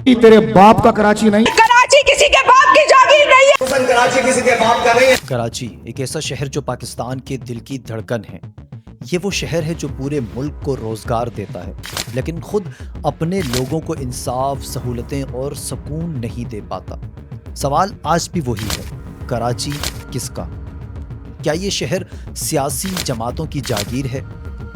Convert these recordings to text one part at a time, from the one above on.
तेरे बाप का कराची नहीं। कराची किसी के बाप की जागीर नहीं है। कराची किसी के बाप का नहीं है। कराची एक ऐसा शहर जो पाकिस्तान के दिल की धड़कन है। ये वो शहर है जो पूरे मुल्क को रोज़गार देता है, लेकिन खुद अपने लोगों को इंसाफ, सहूलतें और सुकून नहीं दे पाता। सवाल आज भी वही है, कराची किसका? क्या ये शहर सियासी जमातों की जागीर है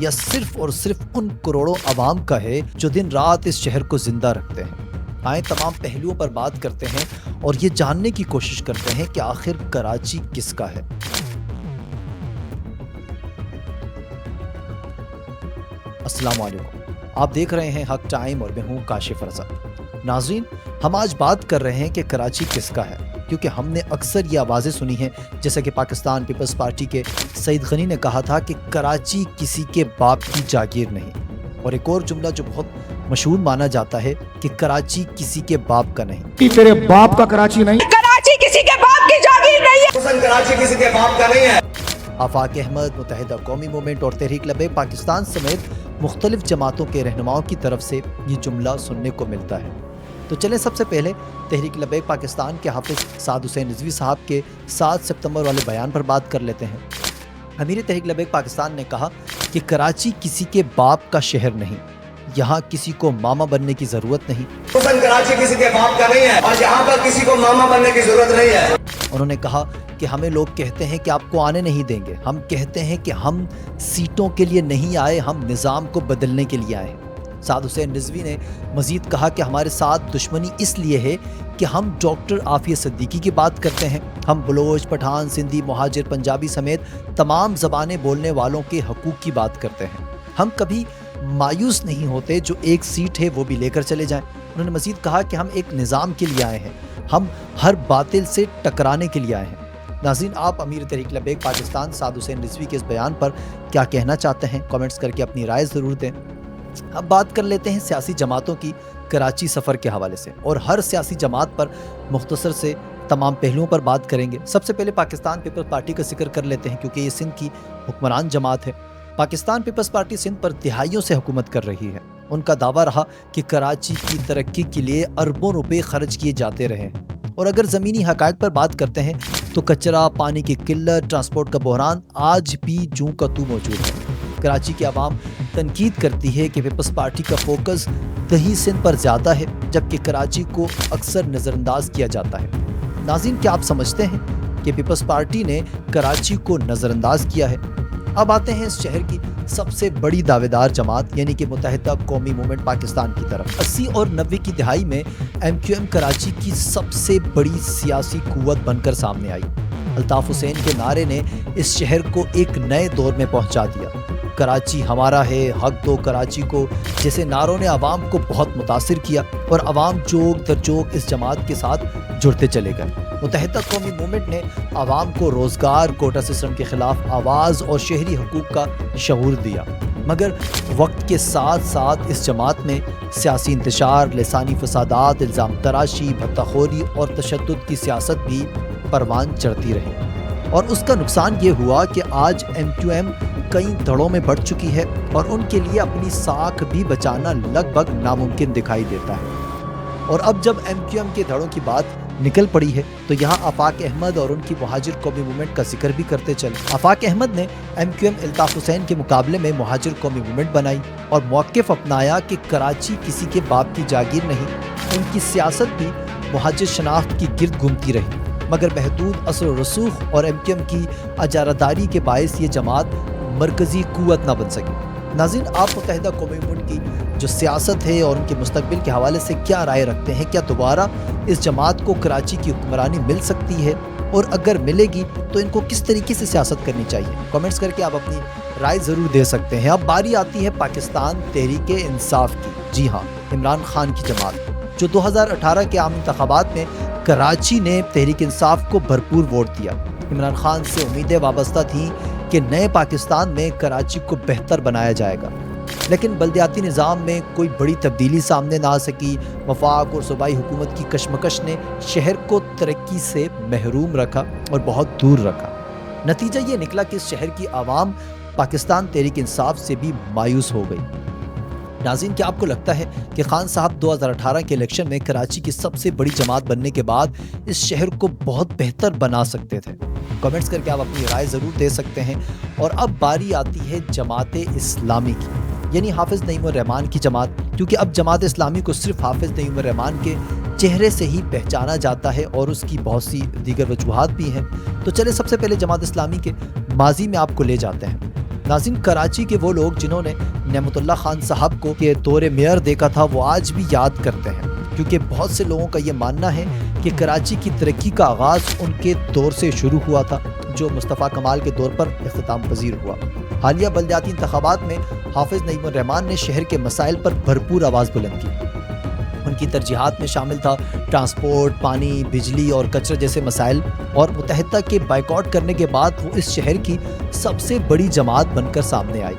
या सिर्फ और सिर्फ उन करोड़ों अवाम का है जो दिन रात इस शहर को जिंदा रखते हैं? आए तमाम पहलुओं पर बात करते हैं और ये जानने की कोशिश करते हैं कि आखिर कराची किसका है। अस्सलाम वालेकुम, आप देख रहे हैं हक टाइम और मैं हूँ काशिफ रज़ा। नाज़रीन, हम आज बात कर रहे हैं कि कराची किसका है, क्योंकि हमने अक्सर ये आवाज़ें सुनी हैं, जैसा कि पाकिस्तान पीपल्स पार्टी के सईद गनी ने कहा था कि कराची किसी के बाप की जागीर नहीं, और एक और जुमला जो बहुत मशहूर माना जाता है कि कराची किसी के बाप का नहीं। तेरे बाप का कराची नहीं। कराची किसी के बाप की जागीर नहीं है। कराची किसी के बाप का नहीं है। आफाक अहमद, मुत्तहिदा कौमी मूवमेंट और तहरीक लबैक पाकिस्तान समेत मुख्तलिफ जमातों के रहनुमाओं की तरफ से ये जुमला सुनने को मिलता है। तो चलें सबसे पहले तहरीक लबैक पाकिस्तान के हाफिज साद हुसैन रिजवी साहब के 7 सितंबर वाले बयान पर बात कर लेते हैं। अमीर तहरीक लबैक पाकिस्तान ने कहा कि कराची किसी के बाप का शहर नहीं, यहाँ किसी को मामा बनने की ज़रूरत नहीं। कराची किसी के बाप का नहीं है और यहाँ पर किसी को मामा बनने की ज़रूरत नहीं है। उन्होंने कहा कि हमें लोग कहते हैं कि आपको आने नहीं देंगे, हम कहते हैं कि हम सीटों के लिए नहीं आए, हम निज़ाम को बदलने के लिए आए हैं। साद हुसैन रिजवी ने मज़ीद कहा कि हमारे साथ दुश्मनी इसलिए है कि हम डॉक्टर आफिया सिद्दीकी की बात करते हैं, हम बलोच, पठान, सिंधी, मुहाजिर, पंजाबी समेत तमाम ज़बानें बोलने वालों के हकूक़ की बात करते हैं। हम कभी मायूस नहीं होते जो एक सीट है वो भी लेकर चले जाएं। उन्होंने मज़ीद कहा कि हम एक निज़ाम के लिए आए हैं, हम हर बातिल से टकराने के लिए आए हैं। नाज़रीन, आप अमीर तहरीक लबैक पाकिस्तान साद हुसैन रिजवी के इस बयान पर क्या कहना चाहते हैं? कमेंट्स करके अपनी राय ज़रूर दें। अब बात कर लेते हैं सियासी जमातों की कराची सफ़र के हवाले से, और हर सियासी जमात पर मुख्तसर से तमाम पहलुओं पर बात करेंगे। सबसे पहले पाकिस्तान पीपल्स पार्टी का जिक्र कर लेते हैं, क्योंकि ये सिंध की हुक्मरान जमात है। पाकिस्तान पीपल्स पार्टी सिंध पर दिहाइयों से हुकूमत कर रही है। उनका दावा रहा कि कराची की तरक्की के लिए अरबों रुपए खर्च किए जाते रहे, और अगर ज़मीनी हक़ाइक़ पर बात करते हैं तो कचरा, पानी की किल्लत, ट्रांसपोर्ट का बहरान आज भी जूं का तू मौजूद है। कराची की आवाम तनकीद करती है कि पीपल्स पार्टी का फोकस दही सिंध पर ज़्यादा है, जबकि कराची को अक्सर नज़रअंदाज किया जाता है। नाज़रीन, क्या आप समझते हैं कि पीपल्स पार्टी ने कराची को नज़रअंदाज किया है? अब आते हैं इस शहर की सबसे बड़ी दावेदार जमात यानी कि मुत्तहिदा कौमी मूवमेंट पाकिस्तान की तरफ। 80 और 90 की दिहाई में MQM कराची की सबसे बड़ी सियासी कुव्वत बनकर सामने आई। अल्ताफ़ हुसैन के नारे ने इस शहर को एक नए दौर में पहुंचा दिया। कराची हमारा है, हक दो कराची को जैसे नारों ने आवाम को बहुत मुतासिर किया, और आवाम चौक दर चौक इस जमात के साथ जुड़ते चले गए। मुत्तहिदा कौमी मूवमेंट ने आवाम को रोज़गार, कोटा सिस्टम के ख़िलाफ़ आवाज़ और शहरी हकूक़ का शऊर दिया, मगर वक्त के साथ साथ इस जमात में सियासी इंतशार, लिसानी फसादात, इल्ज़ाम तराशी, भत्ताखोरी और तशद्दुद की सियासत भी परवान चढ़ती रही, और उसका नुकसान ये हुआ कि आज MQM कई धड़ों में बढ़ चुकी है और उनके लिए अपनी साख भी बचाना लगभग नामुमकिन दिखाई देता है। और अब जब MQM के धड़ों की बात निकल पड़ी है तो यहाँ आफाक अहमद और उनकी मुहाजिर कौमी मूवमेंट का जिक्र भी करते चले। आफाक अहमद ने MQM अल्ताफ़ हुसैन के मुकाबले में मुहाजिर कौमी मूवमेंट बनाई और मौक़िफ़ अपनाया कि कराची किसी के बाप की जागीर नहीं। उनकी सियासत भी मुहाजिर शनाख्त की गिर्द घूमती रही, मगर महदूद असर व रसूख और MQM की अजारादारी के बायस ये जमात मरकज़ी कुव्वत ना बन सकी। नाज़रीन, आप मुत्तहिदा कौमी मूवमेंट की जो सियासत है और उनके मुस्तकबिल के हवाले से क्या राय रखते हैं? क्या दोबारा इस जमात को कराची की हुक्मरानी मिल सकती है, और अगर मिलेगी तो इनको किस तरीके से सियासत करनी चाहिए? कमेंट्स करके आप अपनी राय ज़रूर दे सकते हैं। अब बारी आती है पाकिस्तान तहरीक इंसाफ की। जी हाँ, इमरान खान की जमात, जो 2018 के आम इंतखाबात में कराची ने तहरीक इंसाफ को भरपूर वोट दिया। इमरान खान से उम्मीदें वाबस्ता थीं कि नए पाकिस्तान में कराची को बेहतर बनाया जाएगा, लेकिन बल्दियाती निज़ाम में कोई बड़ी तब्दीली सामने ना आ सकी। वफाक और सूबाई हुकूमत की कशमकश ने शहर को तरक्की से महरूम रखा और बहुत दूर रखा। नतीजा ये निकला कि इस शहर की आवाम पाकिस्तान तहरीक इंसाफ से भी मायूस हो गई। नाज़रीन, क्या आपको लगता है कि खान साहब 2018 के इलेक्शन में कराची की सबसे बड़ी जमात बनने के बाद इस शहर को बहुत बेहतर बना सकते थे? कमेंट्स करके आप अपनी राय ज़रूर दे सकते हैं। और अब बारी आती है जमात इस्लामी की, यानी हाफिज़ नईम रहमान की जमात, क्योंकि अब जमात इस्लामी को सिर्फ हाफिज़ नईम रहमान के चेहरे से ही पहचाना जाता है और उसकी बहुत सी दीगर वजूहात भी हैं। तो चले सबसे पहले जमात इस्लामी के माजी में आपको ले जाते हैं। नाज़रीन, कराची के वो लोग जिन्होंने नेमतुल्लाह खान साहब को के दौरे मेयर देखा था वो आज भी याद करते हैं, क्योंकि बहुत से लोगों का ये मानना है कि कराची की तरक्की का आगाज़ उनके दौर से शुरू हुआ था, जो मुस्तफ़ा कमाल के दौर पर इख्तिताम पजीर हुआ। हालिया बल्दियाती इंतखाबात में हाफिज़ नईम रहमान ने शहर के मसाइल पर भरपूर आवाज़ बुलंद की। उनकी तरजीहात में शामिल था ट्रांसपोर्ट, पानी, बिजली और कचरे जैसे मसाइल, और मुत्तहिदा के बाइकआउट करने के बाद वो इस शहर की सबसे बड़ी जमात बनकर सामने आई।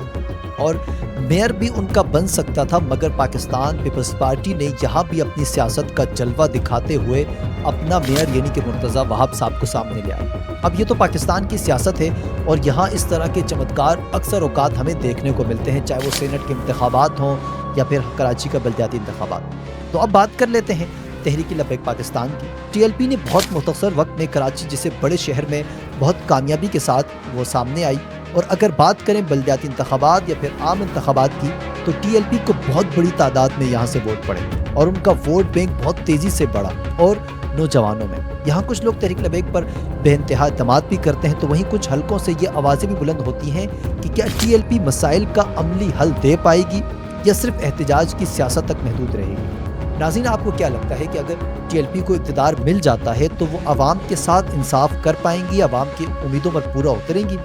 और मेयर भी उनका बन सकता था, मगर पाकिस्तान पीपल्स पार्टी ने यहाँ भी अपनी सियासत का जलवा दिखाते हुए अपना मेयर यानी कि मुर्तज़ा वहाब साहब को सामने ले आया। अब ये तो पाकिस्तान की सियासत है और यहाँ इस तरह के चमत्कार अक्सर औकात हमें देखने को मिलते हैं, चाहे वो सेनेट के इंतखाबात हों या फिर कराची का बल्दियाती इंतखाबात। तो अब बात कर लेते हैं तहरीक लब्बैक पाकिस्तान की। टीएलपी ने बहुत मुख्तसर वक्त में कराची जैसे बड़े शहर में बहुत कामयाबी के साथ वो सामने आई। और अगर बात करें बल्दियाती इंतखाबात या फिर आम इंतखाबात की, तो टीएलपी को बहुत बड़ी तादाद में यहाँ से वोट पड़े और उनका वोट बैंक बहुत तेज़ी से बढ़ा। और नौजवानों में यहाँ कुछ लोग तहरीक लब्बैक पर बेइंतहा एतमाद भी करते हैं, तो वहीं कुछ हलकों से ये आवाज़ें भी बुलंद होती हैं कि क्या टीएलपी मसाइल का अमली हल दे पाएगी या सिर्फ एहतजाज की सियासत तक महदूद रहेगी। नाज़रीन, आपको क्या लगता है कि अगर टीएलपी को इक़्तिदार मिल जाता है तो वो आवाम के साथ इंसाफ कर पाएंगी, आवाम की उम्मीदों पर पूरा उतरेंगी?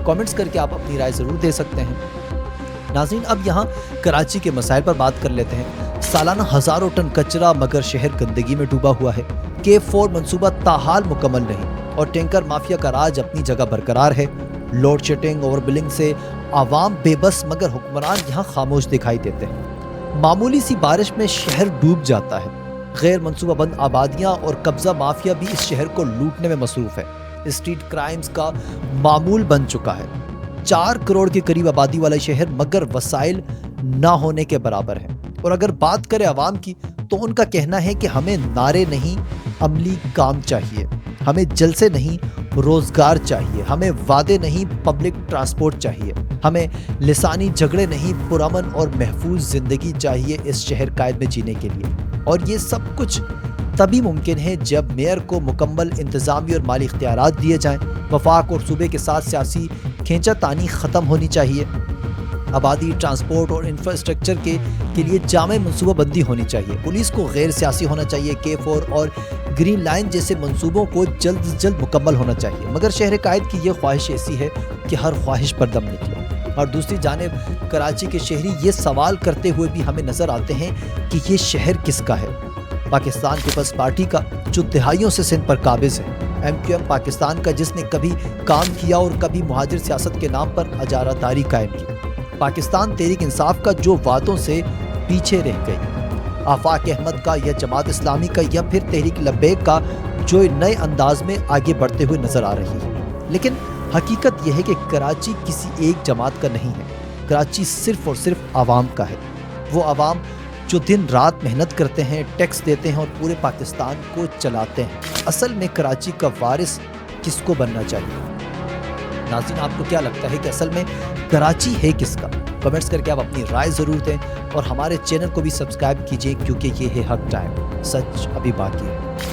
कमेंट्स करके आप अपनी राय ज़रूर दे सकते हैं। नाज़रीन, अब यहाँ कराची के मसाइल पर बात कर लेते हैं। सालाना हज़ारों टन कचरा, मगर शहर गंदगी में डूबा हुआ है। K4 मंसूबा ताहाल मुकम्मल नहीं और टैंकर माफिया का राज अपनी जगह बरकरार है। लोड शेडिंग, ओवर बिलिंग से आवाम बेबस, मगर हुक्मरान यहाँ खामोश दिखाई देते हैं। मामूली सी बारिश में शहर डूब जाता है। गैर मंसूबा बंद आबादियाँ और कब्जा माफिया भी इस शहर को लूटने में मसरूफ़ है। स्ट्रीट क्राइम्स का मामूल बन चुका है। 4 करोड़ के करीब आबादी वाला शहर, मगर वसाइल ना होने के बराबर है। और अगर बात करें आवाम की, तो उनका कहना है कि हमें नारे नहीं, अमली काम चाहिए। हमें जलसे नहीं, रोजगार चाहिए। हमें वादे नहीं, पब्लिक ट्रांसपोर्ट चाहिए। हमें लिसानी झगड़े नहीं, पुरअमन और महफूज ज़िंदगी चाहिए इस शहर कायद में जीने के लिए। और ये सब कुछ तभी मुमकिन है जब मेयर को मुकम्मल इंतज़ामी और माली इख्तियारात दिए जाएँ। वफाक और सूबे के साथ सियासी खींचातानी ख़त्म होनी चाहिए। आबादी, ट्रांसपोर्ट और इंफ्रास्ट्रक्चर के लिए जामे मनसूबाबंदी होनी चाहिए। पुलिस को गैर सियासी होना चाहिए। K4 और ग्रीन लाइन जैसे मंसूबों को जल्द से जल्द मुकम्मल होना चाहिए। मगर शहर कायद की ये ख्वाहिश ऐसी है कि हर ख्वाहिश पर दम निकले। और दूसरी जानिब कराची के शहरी ये सवाल करते हुए भी हमें नज़र आते हैं कि ये शहर किसका है। पाकिस्तान पीपल्स पार्टी का, जो दहाइयों से सिंध पर काबिज है। MQM पाकिस्तान का, जिसने कभी काम किया और कभी मुहाजिर सियासत के नाम पर अजारादारी कायम की। पाकिस्तान तहरीक इंसाफ का, जो वादों से पीछे रह गई। आफाक अहमद का, या जमात इस्लामी का, या फिर तहरीक लब्बैक का, जो नए अंदाज में आगे बढ़ते हुए नजर आ रही है। लेकिन हकीकत यह है कि कराची किसी एक जमात का नहीं है। कराची सिर्फ और सिर्फ आवाम का है। वो आवाम जो दिन रात मेहनत करते हैं, टैक्स देते हैं और पूरे पाकिस्तान को चलाते हैं। असल में कराची का वारिस किसको बनना चाहिए? नाज़रीन, आपको क्या लगता है कि असल में कराची है किसका? कमेंट्स करके आप अपनी राय ज़रूर दें और हमारे चैनल को भी सब्सक्राइब कीजिए, क्योंकि ये है हक टाइम। सच अभी बाकी है।